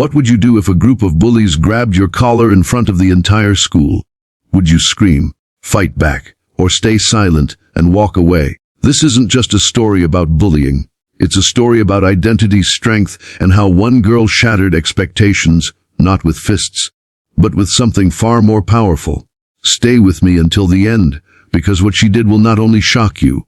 What would you do if a group of bullies grabbed your collar in front of the entire school? Would you scream, fight back, or stay silent and walk away? This isn't just a story about bullying. It's a story about identity, strength, and how one girl shattered expectations, not with fists, but with something far more powerful. Stay with me until the end, because what she did will not only shock you,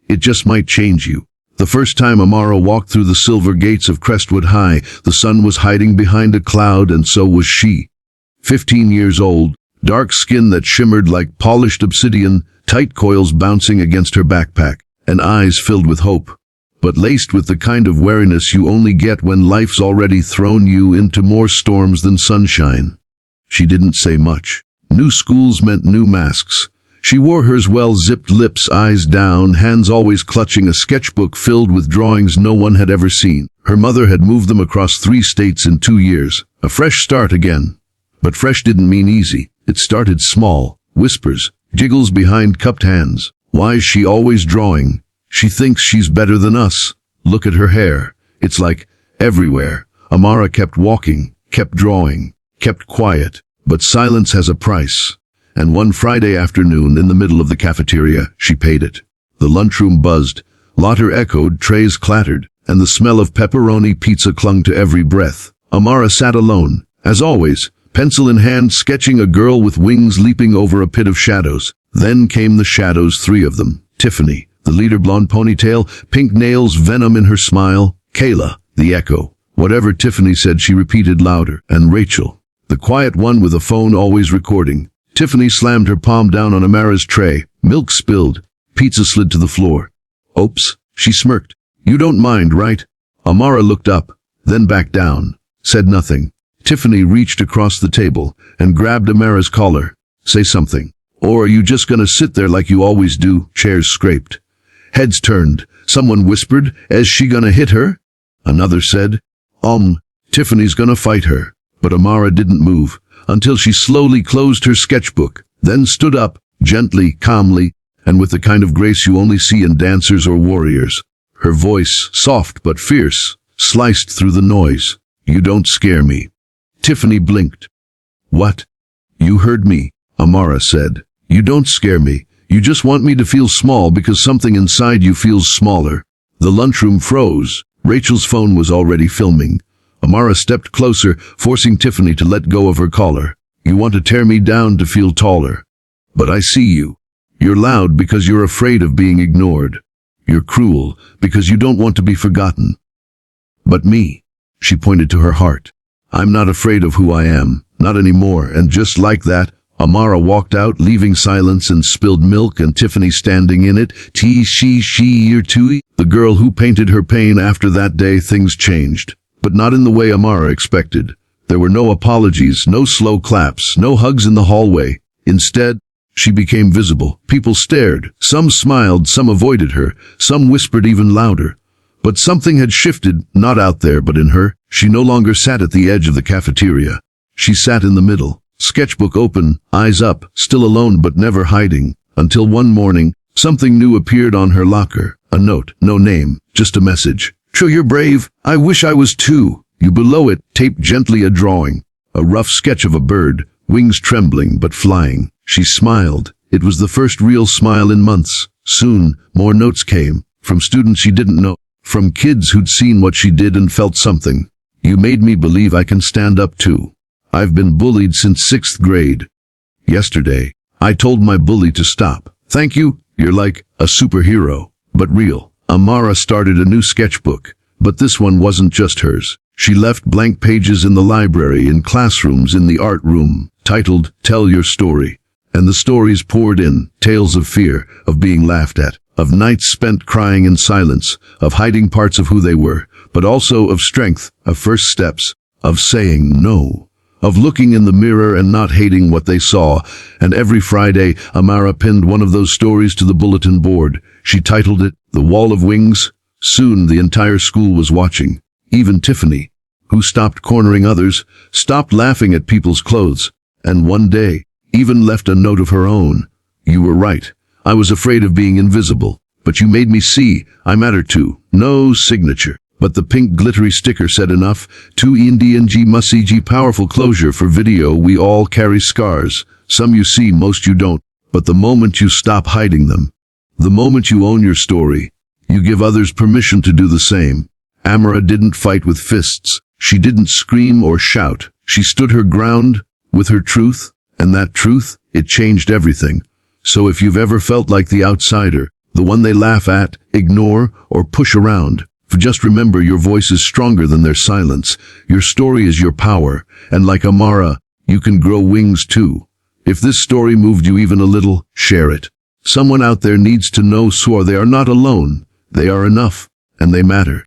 it just might change you. The first time Amara walked through the silver gates of Crestwood High, the sun was hiding behind a cloud, and so was she. 15 years old, dark skin that shimmered like polished obsidian, tight coils bouncing against her backpack, and eyes filled with hope, but laced with the kind of wariness you only get when life's already thrown you into more storms than sunshine. She didn't say much. New schools meant new masks. She wore hers well-zipped lips, eyes down, hands always clutching a sketchbook filled with drawings no one had ever seen. Her mother had moved them across 3 states in 2 years. A fresh start again. But fresh didn't mean easy. It started small. Whispers, jiggles behind cupped hands. Why is she always drawing? She thinks she's better than us. Look at her hair. It's like everywhere. Amara kept walking, kept drawing, kept quiet. But silence has a price. And one Friday afternoon, in the middle of the cafeteria, she paid it. The lunchroom buzzed, laughter echoed, trays clattered, and the smell of pepperoni pizza clung to every breath. Amara sat alone, as always, pencil in hand, sketching a girl with wings leaping over a pit of shadows. Then came the shadows, 3 of them. Tiffany, the leader, blonde ponytail, pink nails, venom in her smile. Kayla, the echo. Whatever Tiffany said, she repeated louder. And Rachel, the quiet one with a phone always recording. Tiffany slammed her palm down on Amara's tray. Milk spilled. Pizza slid to the floor. Oops, she smirked. You don't mind, right? Amara looked up, then back down, said nothing. Tiffany reached across the table and grabbed Amara's collar. Say something. Or are you just gonna sit there like you always do? Chairs scraped. Heads turned. Someone whispered, is she gonna hit her? Another said, Tiffany's gonna fight her. But Amara didn't move, until she slowly closed her sketchbook, then stood up, gently, calmly, and with the kind of grace you only see in dancers or warriors. Her voice, soft but fierce, sliced through the noise. You don't scare me. Tiffany blinked. What? You heard me, Amara said. You don't scare me. You just want me to feel small because something inside you feels smaller. The lunchroom froze. Rachel's phone was already filming. Amara stepped closer, forcing Tiffany to let go of her collar. You want to tear me down to feel taller. But I see you. You're loud because you're afraid of being ignored. You're cruel because you don't want to be forgotten. But me, she pointed to her heart. I'm not afraid of who I am, not anymore. And just like that, Amara walked out, leaving silence and spilled milk and Tiffany standing in it. Year 2. The girl who painted her pain. After that day, things changed. But not in the way Amara expected. There were no apologies, no slow claps, no hugs in the hallway. Instead, she became visible. People stared. Some smiled, some avoided her, some whispered even louder. But something had shifted, not out there but in her. She no longer sat at the edge of the cafeteria. She sat in the middle, sketchbook open, eyes up, still alone but never hiding. Until one morning, something new appeared on her locker. A note, no name, just a message. You're brave. I wish I was too. You below it, taped gently a drawing. A rough sketch of a bird, wings trembling but flying. She smiled. It was the first real smile in months. Soon, more notes came. From students she didn't know. From kids who'd seen what she did and felt something. You made me believe I can stand up too. I've been bullied since 6th grade. Yesterday, I told my bully to stop. Thank you. You're like a superhero, but real. Amara started a new sketchbook, but this one wasn't just hers. She left blank pages in the library, in classrooms, in the art room, titled, Tell Your Story. And the stories poured in, tales of fear, of being laughed at, of nights spent crying in silence, of hiding parts of who they were, but also of strength, of first steps, of saying no, of looking in the mirror and not hating what they saw. And every Friday, Amara pinned one of those stories to the bulletin board. She titled it, The Wall of Wings. Soon the entire school was watching. Even Tiffany, who stopped cornering others, stopped laughing at people's clothes, and one day, even left a note of her own. You were right. I was afraid of being invisible, but you made me see I matter too. No signature, But the pink glittery sticker said enough. 2 must-see powerful closure for video. We all carry scars. Some you see, most you don't. But the moment you stop hiding them, the moment you own your story, you give others permission to do the same. Amara didn't fight with fists. She didn't scream or shout. She stood her ground with her truth, and that truth, it changed everything. So if you've ever felt like the outsider, the one they laugh at, ignore, or push around, just remember your voice is stronger than their silence. Your story is your power, and like Amara, you can grow wings too. If this story moved you even a little, share it. Someone out there needs to know they are not alone. They are enough, and they matter.